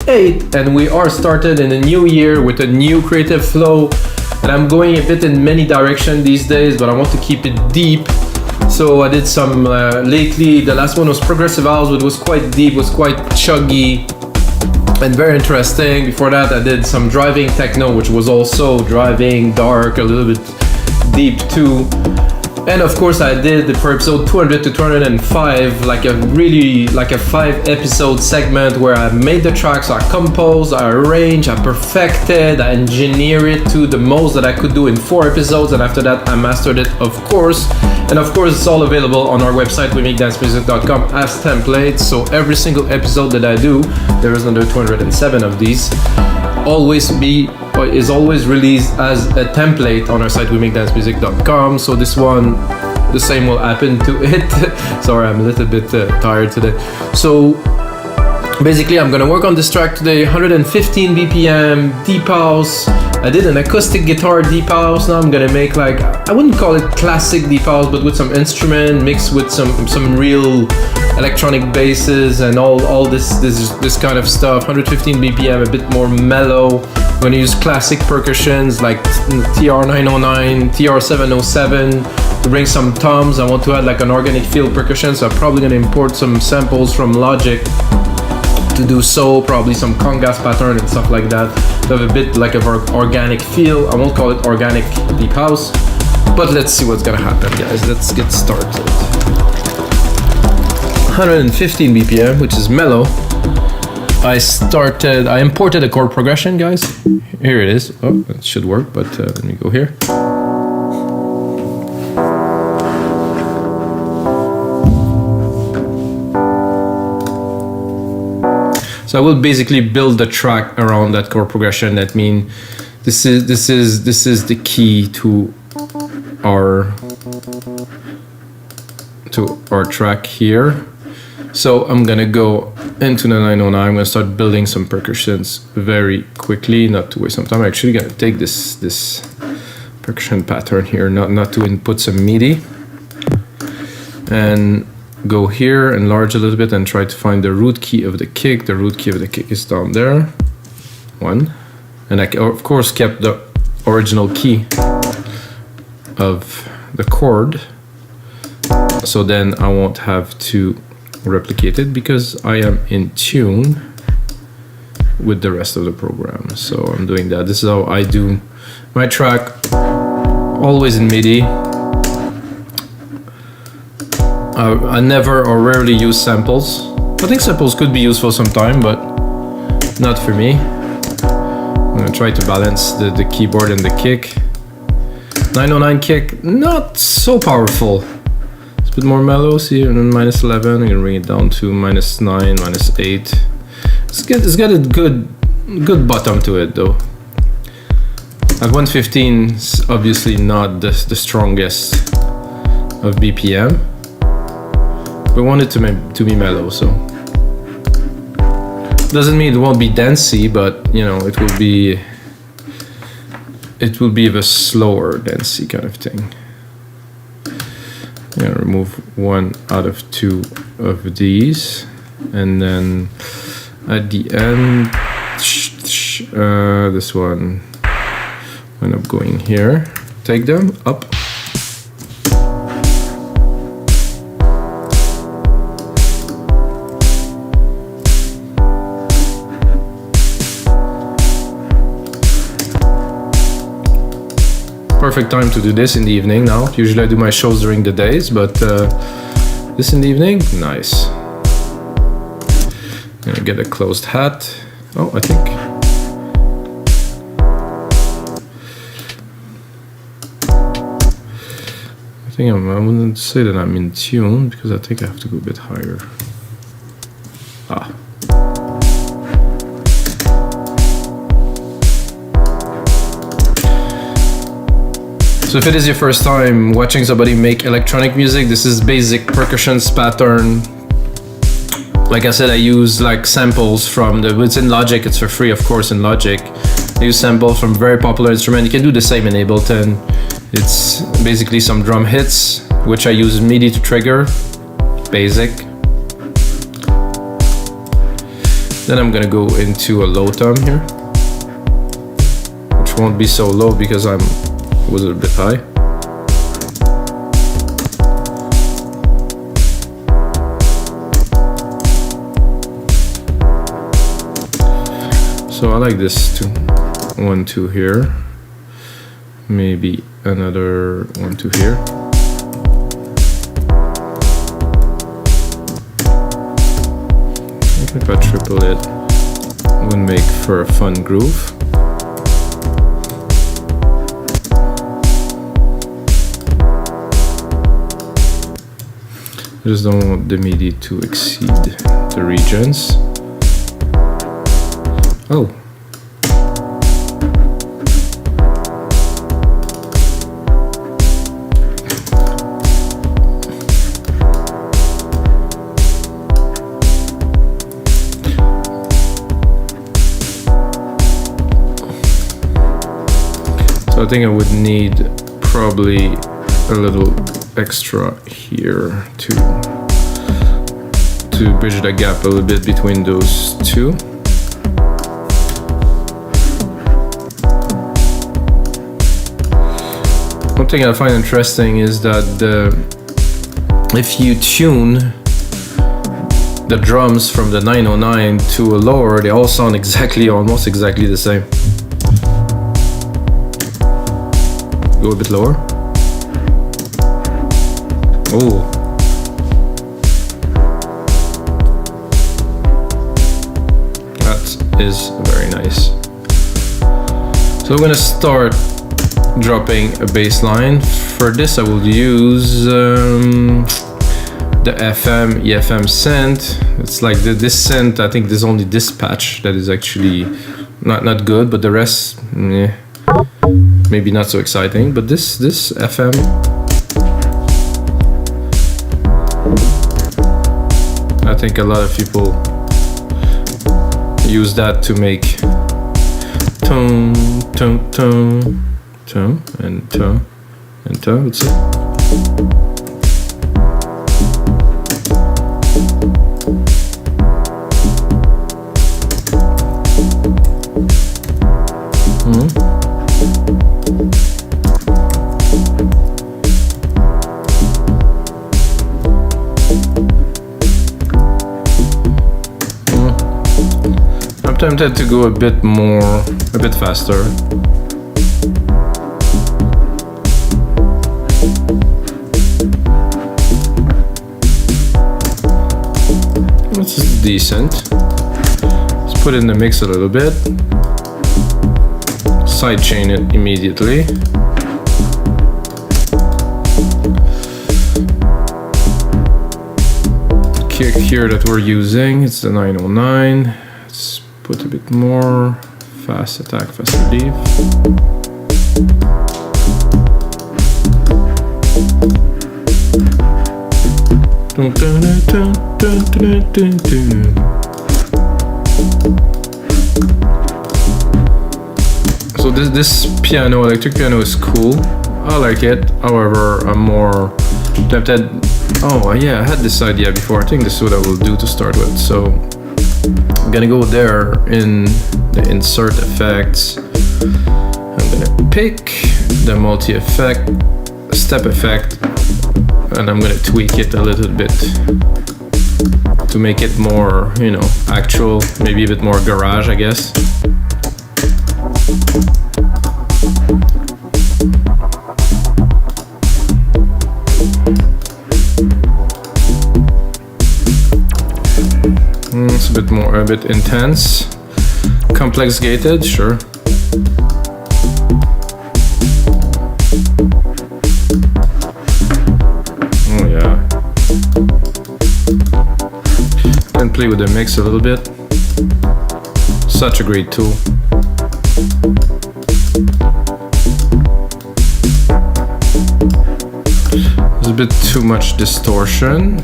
28, and we are started in a new year with a new creative flow. And I'm going a bit in many directions these days, but I want to keep it deep. So I did some lately. The last one was progressive house, which was quite deep, was quite chuggy and very interesting. Before that, I did some driving techno, which was also driving, dark, a little bit deep too. And of course I did for episode 200 to 205 like a 5-episode segment where I made the tracks, I composed, I arranged, I perfected, I engineered it to the most that I could do in 4 episodes, and after that I mastered it, of course. And of course it's all available on our website wemakedancemusic.com as templates. So every single episode that I do, there is another 207 of these, is always released as a template on our site wemakedancemusic.com. So this one, the same will happen to it. Sorry, I'm a little bit tired today. So basically I'm gonna work on this track today. 115 BPM, deep house. I did an acoustic guitar deep house. Now I'm gonna make like, I wouldn't call it classic deep house, but with some instrument mixed with some real electronic basses and all this kind of stuff. 115 BPM, a bit more mellow. I'm gonna use classic percussions like TR-909, TR-707 to bring some toms. I want to add like an organic field percussion, so I'm probably gonna import some samples from Logic to do so, probably some congas pattern and stuff like that, to have a bit like of organic feel. I won't call it organic deep house, but let's see what's gonna happen, guys. Let's get started. 115 BPM, which is mellow. I imported a chord progression, guys. Here it is. Oh, it should work, but let me go here. So I will basically build the track around that chord progression. That means this is the key to our track here. So I'm gonna go into the 909. I'm gonna start building some percussions very quickly, not to waste some time. I'm actually gonna take this percussion pattern here, not to input some MIDI, and go here, enlarge a little bit, and try to find the root key of the kick. The root key of the kick is down there, 1, and I of course kept the original key of the chord, so then I won't have to replicate it because I am in tune with the rest of the program. So I'm doing that. This is how I do my track, always in MIDI. I never or rarely use samples. I think samples could be useful sometime, but not for me. I'm gonna try to balance the keyboard and the kick. 909 kick, not so powerful. It's a bit more mellow, see, and then -11, I'm gonna bring it down to -9, -8. It's got a good bottom to it though. At 115, it's obviously not the strongest of BPM. We want it to be mellow, so doesn't mean it won't be dancey, but you know, it will be of a slower dancey kind of thing. I'm gonna remove 1 out of 2 of these, and then at the end, this one end up going here. Take them up. Perfect time to do this in the evening now. Usually I do my shows during the days, but this in the evening, nice. I'm gonna get a closed hat. Oh, I wouldn't say that I'm in tune because I think I have to go a bit higher. Ah. So if it is your first time watching somebody make electronic music, this is basic percussions pattern. Like I said, I use like samples from it's in Logic, it's for free of course in Logic. I use samples from very popular instruments. You can do the same in Ableton. It's basically some drum hits, which I use MIDI to trigger, basic. Then I'm gonna go into a low tom here, which won't be so low because was a bit high. So I like this too. 1, 2 here. Maybe another 1, 2 here. If I triple it, would make for a fun groove. I just don't want the MIDI to exceed the regions. Oh. So I think I would need probably a little extra here to bridge the gap a little bit between those two. One thing I find interesting is that if you tune the drums from the 909 to a lower, they all sound almost exactly the same. Go a bit lower. Oh. That is very nice. So I'm gonna start dropping a bass line. For this I will use the FM EFM synth. It's like this synth, I think there's only this patch that is actually not good, but the rest maybe not so exciting. But this FM, I think a lot of people use that to make tone, tone, tone, tone, and tone, and tone, let's see. I'm tempted to go a bit faster. This is decent. Let's put it in the mix a little bit. Sidechain it immediately. The kick here that we're using, it's the 909. Let's put a bit more. Fast attack, fast relief. So this piano, electric piano, is cool. I like it. However, I'm more tempted. Oh yeah, I had this idea before. I think this is what I will do to start with. So I'm gonna go there in the insert effects. I'm gonna pick the multi-effect, step effect, and I'm gonna tweak it a little bit to make it more, actual, maybe a bit more garage, I guess. It's a bit intense. Complex gated, sure. Oh yeah. Can play with the mix a little bit. Such a great tool. There's a bit too much distortion.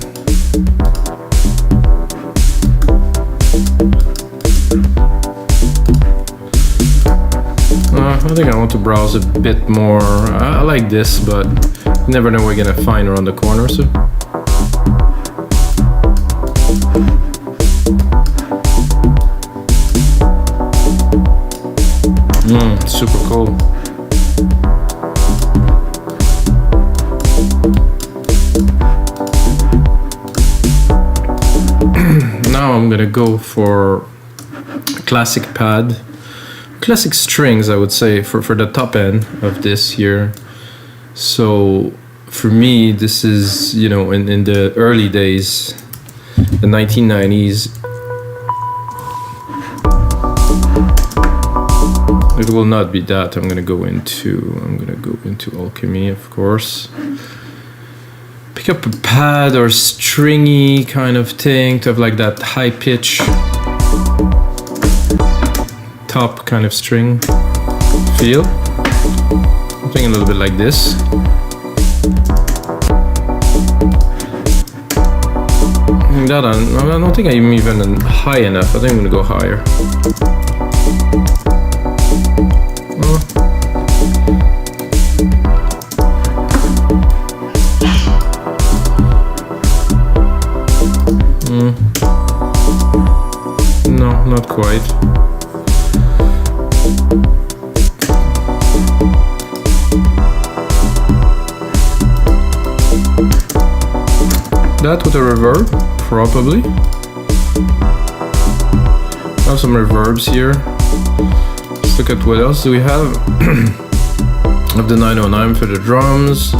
I think I want to browse a bit more. I like this, but you never know what you're gonna find around the corner. So Super cool. Now I'm gonna go for classic pad, classic strings, I would say, for the top end of this here. So for me, this is, you know, in the early days, the 1990s. It will not be that. I'm gonna go into alchemy, of course. Pick up a pad or stringy kind of thing to have like that high pitch top kind of string feel. Something a little bit like this. I don't think I'm even high enough. I think I'm gonna go higher. No, not quite. That with a reverb, probably. I have some reverbs here. Let's look at what else do we have. Of the 909 for the drums.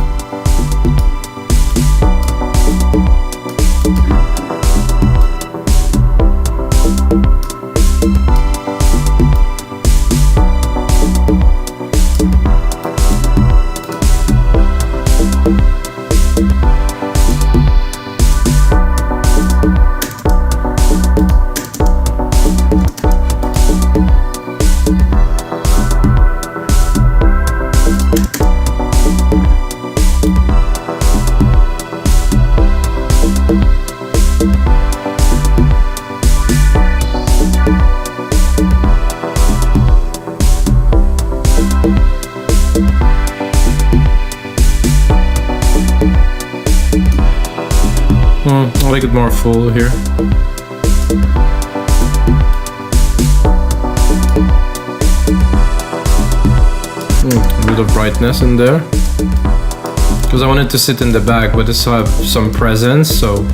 I'll make it more full here. A bit of brightness in there. Because I wanted to sit in the back, but this have some presence, so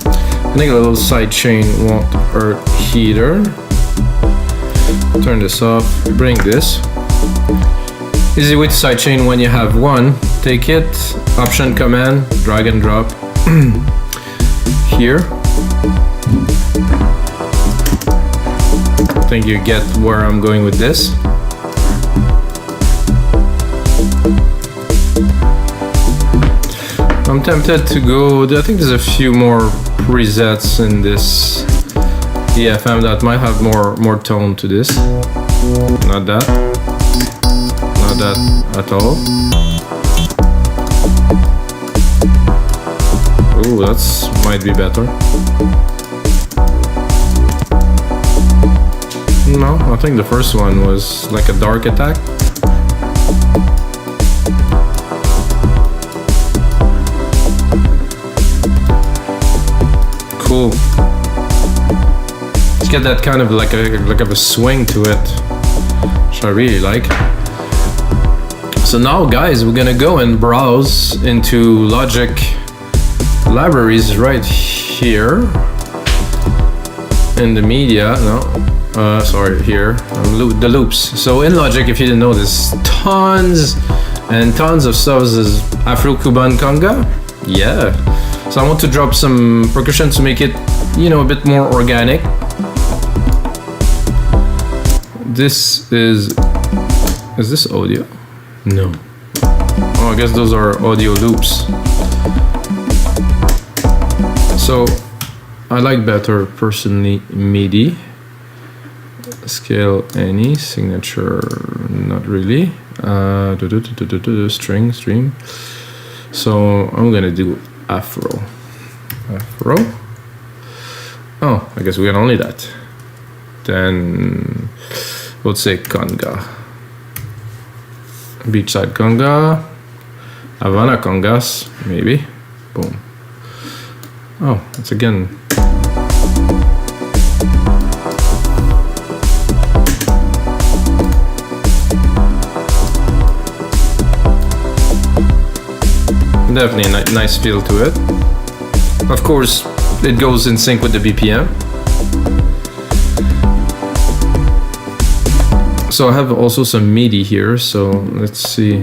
I think a little side chain won't hurt either. Turn this off, bring this. Easy way to sidechain when you have one. Take it, Option Command, drag and drop here. I think you get where I'm going with this. I'm tempted to go, I think there's a few more presets in this EFM that might have more tone to this. Not that. Not that at all. Oh, that's might be better. No, I think the first one was like a dark attack. Cool. Let's get that kind of like a swing to it, which I really like. So now, guys, we're gonna go and browse into Logic libraries right here in the media. No, sorry, here the loops. So in Logic, if you didn't know, there's tons and tons of stuff. Is Afro-Cuban conga. Yeah. So I want to drop some percussion to make it, you know, a bit more organic. This is this audio? No. Oh, I guess those are audio loops. So I like better personally MIDI. Scale any, signature not really. String, stream. So I'm gonna do Afro. Oh, I guess we got only that. Then we'll say conga. Beachside conga. Havana congas, maybe. Boom. Oh, it's again. Definitely a nice feel to it. Of course, it goes in sync with the BPM. So I have also some MIDI here, so let's see.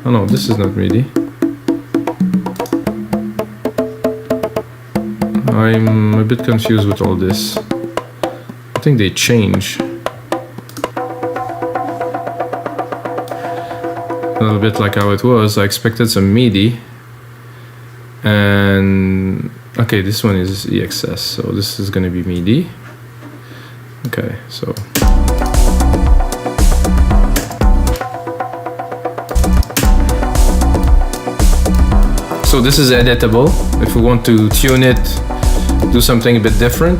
Oh no, this is not MIDI. I'm a bit confused with all this. I think they change. A little bit like how it was. I expected some MIDI. And okay, this one is EXS, so this is gonna be MIDI. Okay, so this is editable if we want to tune it, do something a bit different.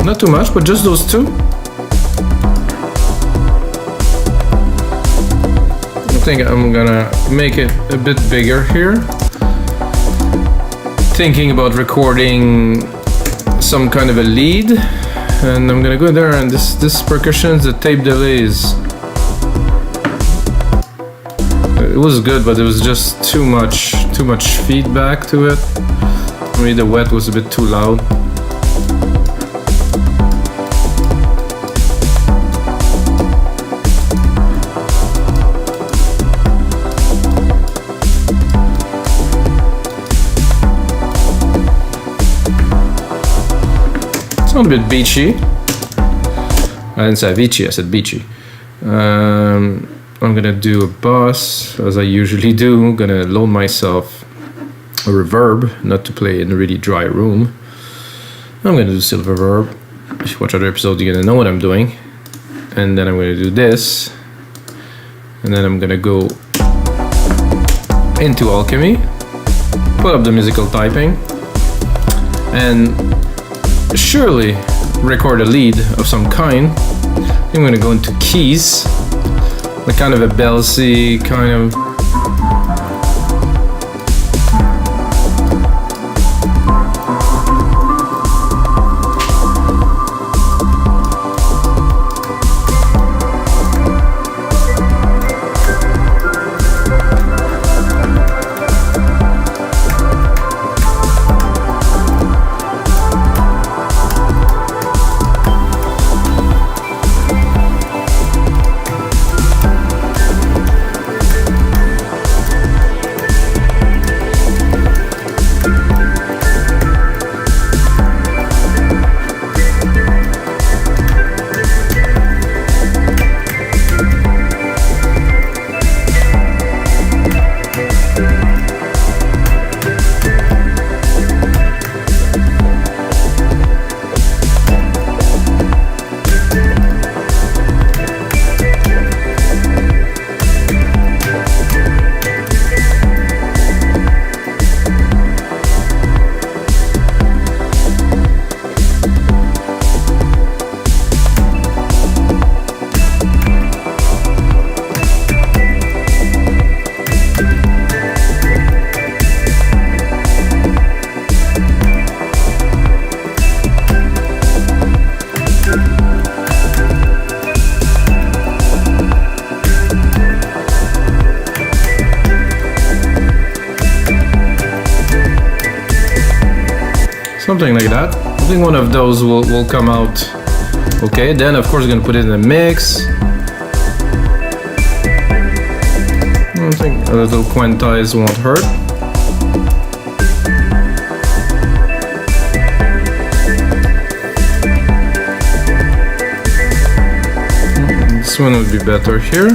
Not too much, but just those two. I think I'm gonna make it a bit bigger here. Thinking about recording some kind of a lead, and I'm gonna go there, and this percussions, the tape delays, it was good, but it was just too much feedback to it. Maybe the wet was a bit too loud. Sound a bit beachy. I didn't say Avicii, I said beachy. I'm gonna do a bass, as I usually do. I'm gonna loan myself a reverb, not to play in a really dry room. I'm gonna do silver reverb. If you watch other episodes, you're gonna know what I'm doing. And then I'm gonna do this. And then I'm gonna go into Alchemy, put up the musical typing, and surely record a lead of some kind. I'm gonna go into keys, like kind of a belsy kind of. Something like that. I think one of those will come out okay. Then of course we're gonna put it in a mix. I think a little quantize won't hurt. This one would be better here.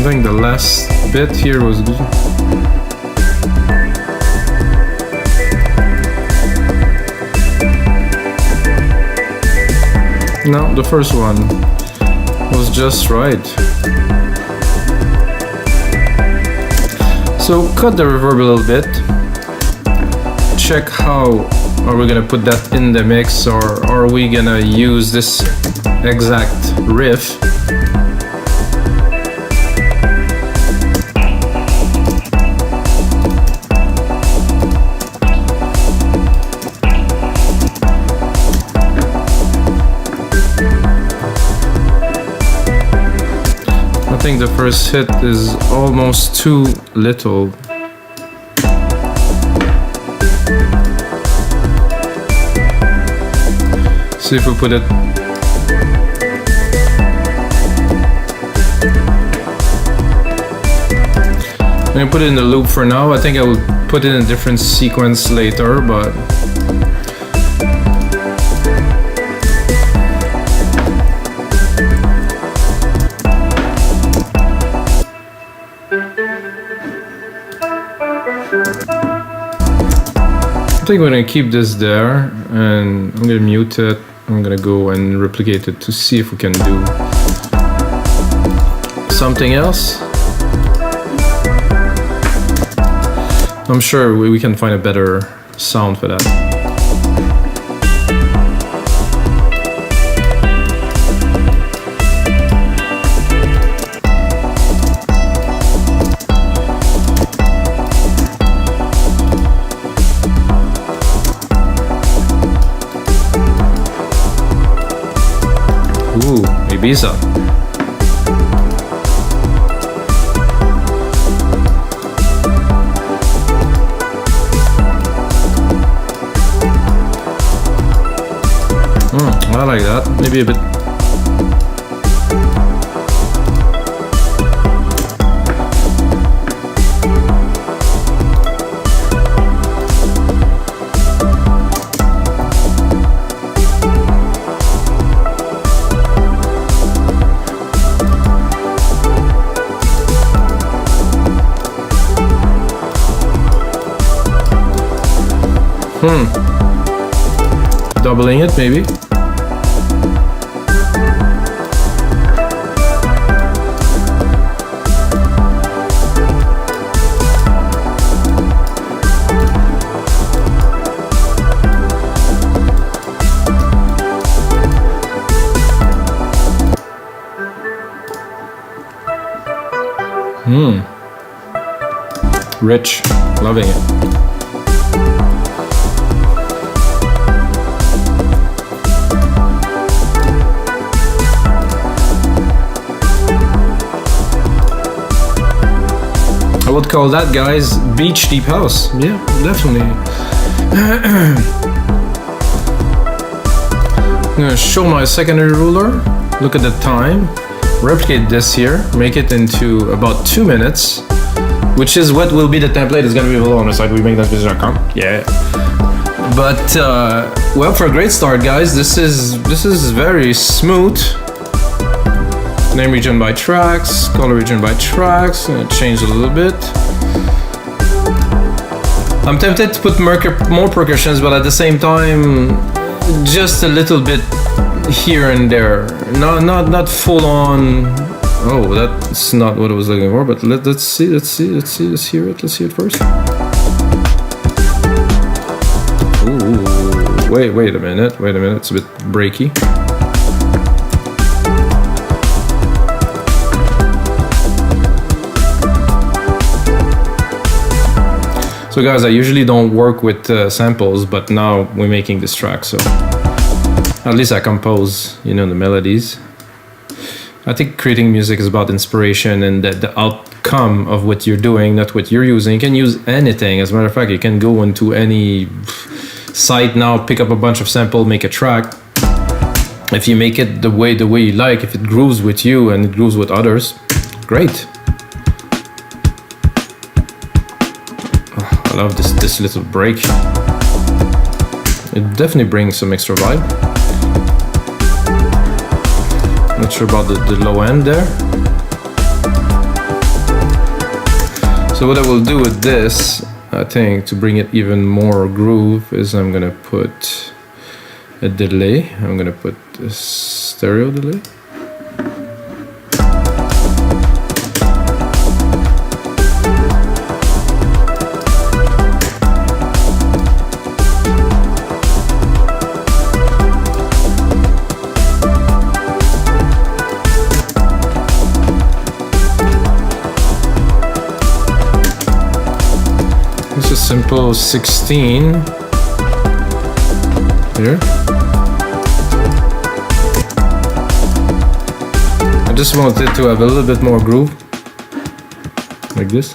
I think the last bit here was good. No, the first one was just right. So cut the reverb a little bit. Check how are we gonna put that in the mix, or are we gonna use this exact riff? I think the first hit is almost too little. See if we put it. I'm gonna put it in the loop for now. I think I will put it in a different sequence later, but I think we're gonna keep this there, and I'm gonna mute it. I'm gonna go and replicate it to see if we can do something else. I'm sure we can find a better sound for that. Ooh, Ibiza. I like that. Maybe a bit. Doubling it, maybe. Rich, loving it. I would call that, guys, beach deep house. Yeah, definitely. I'm gonna show my secondary ruler. Look at the time. Replicate this here. Make it into about 2 minutes, which is what will be the template. It's gonna be available on the site wemake-music.com. Yeah. But well, for a great start, guys, this is very smooth. Name region by tracks, color region by tracks. Gonna change a little bit. I'm tempted to put more percussions, but at the same time, just a little bit here and there. Not full on. Oh, that's not what I was looking for. But let's see. Let's hear it. Let's hear it first. Ooh, wait a minute. It's a bit breaky. So guys, I usually don't work with samples, but now we're making this track, so at least I compose, the melodies. I think creating music is about inspiration and the outcome of what you're doing, not what you're using. You can use anything. As a matter of fact, you can go into any site now, pick up a bunch of samples, make a track. If you make it the way you like, if it grooves with you and it grooves with others, great. I love this little break. It definitely brings some extra vibe. Not sure about the low end there. So what I will do with this, I think, to bring it even more groove, is I'm gonna put a delay. I'm gonna put a stereo delay. simple 16 here. I just wanted to have a little bit more groove, like this.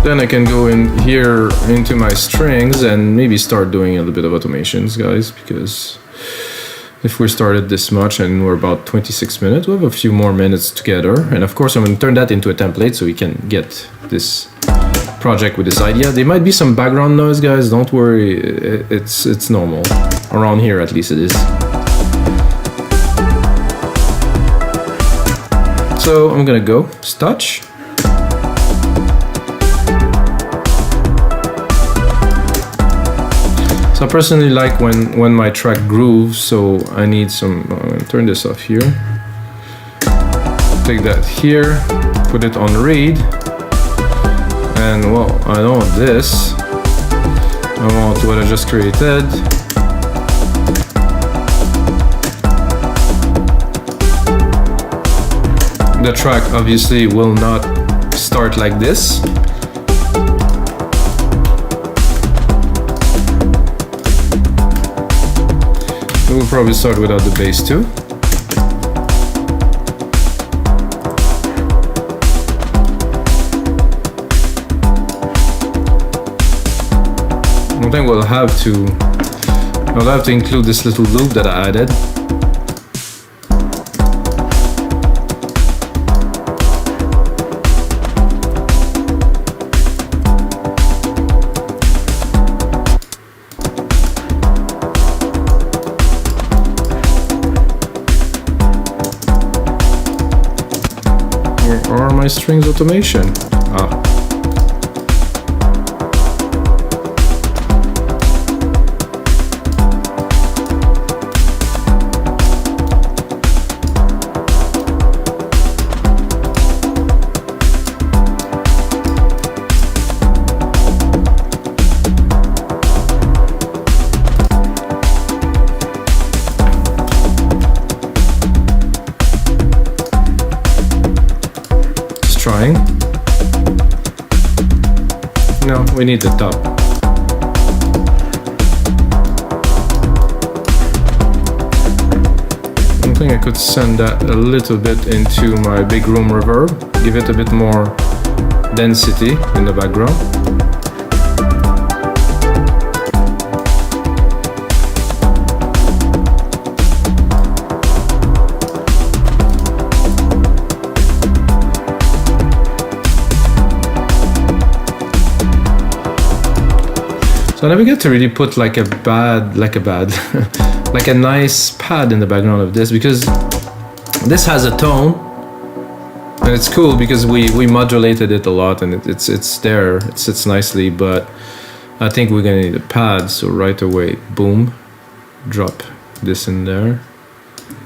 Then I can go in here into my strings and maybe start doing a little bit of automations, guys, because if we started this much and we're about 26 minutes, we have a few more minutes together. And of course, I'm going to turn that into a template so we can get this project with this idea. There might be some background noise, guys. Don't worry, it's normal. Around here, at least it is. So I'm going to go touch. So I personally like when my track grooves, so I need some, turn this off here. Take that here, put it on read. And well, I don't want this. I want what I just created. The track obviously will not start like this. We'll probably start without the bass too. I think I'll have to include this little loop that I added. Where are my strings automation? Ah. Trying. No, we need the top. I think I could send that a little bit into my big room reverb, give it a bit more density in the background. So I never get to really put like a nice pad in the background of this, because this has a tone and it's cool because we modulated it a lot and it's there, it sits nicely, but I think we're gonna need a pad. So right away, boom, drop this in there,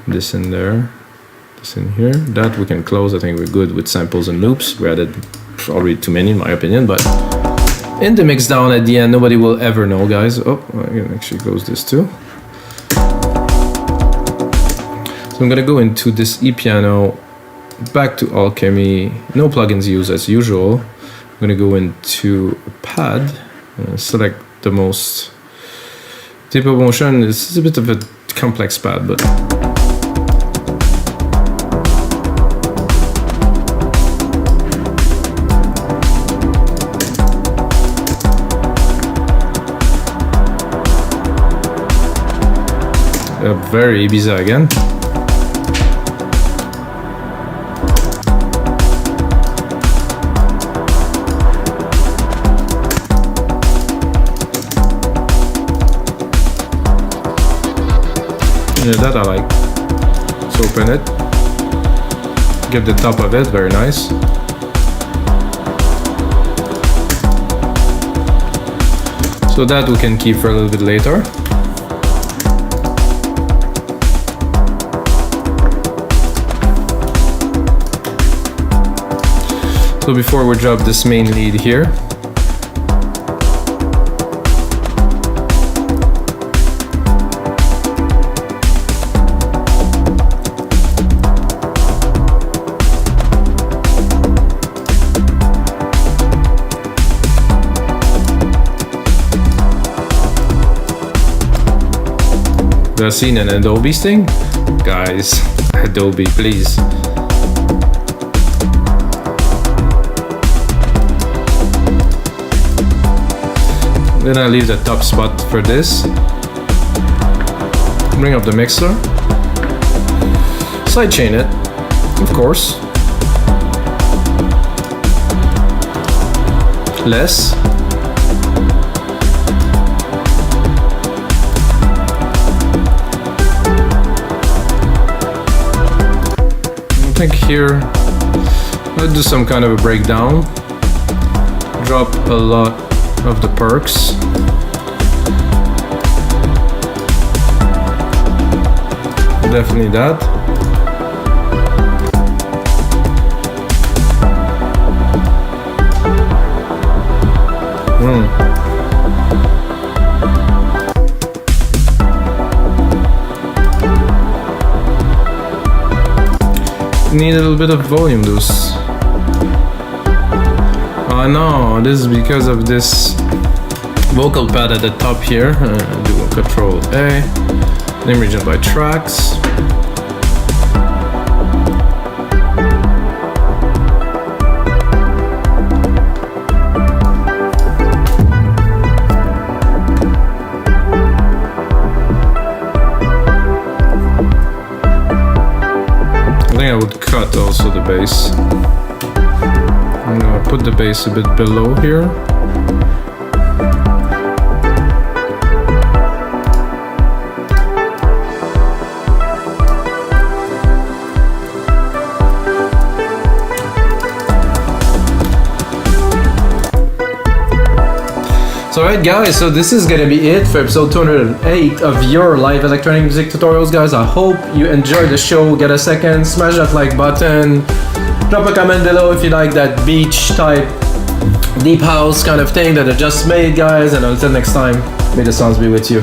this in there, this in here. That we can close. I think we're good with samples and loops. We added already too many in my opinion, but in the mix down at the end, nobody will ever know, guys. Oh, I can actually close this too. So I'm gonna go into this E-piano, back to Alchemy, no plugins used as usual. I'm gonna go into a pad, select the most type of motion. This is a bit of a complex pad, but very Ibiza again. Yeah, that I like. Let's open it. Give the top of it, very nice. So that we can keep for a little bit later. So before we drop this main lead here, ever seen an Adobe thing? Guys, Adobe, please. Then I leave the top spot for this. Bring up the mixer. Sidechain it, of course. Less. I think here I'll do some kind of a breakdown. Drop a lot of the perks. Definitely that. Need a little bit of volume boost. Oh no, this is because of this vocal pad at the top here. Do a Control A. Name region by tracks. I think I would cut also the bass. I'm gonna put the bass a bit below here. So alright guys, so this is gonna be it for episode 208 of your live electronic music tutorials, guys. I hope you enjoyed the show. Get a second, smash that like button, drop a comment below if you like that beach type deep house kind of thing that I just made, guys, and until next time, may the sounds be with you.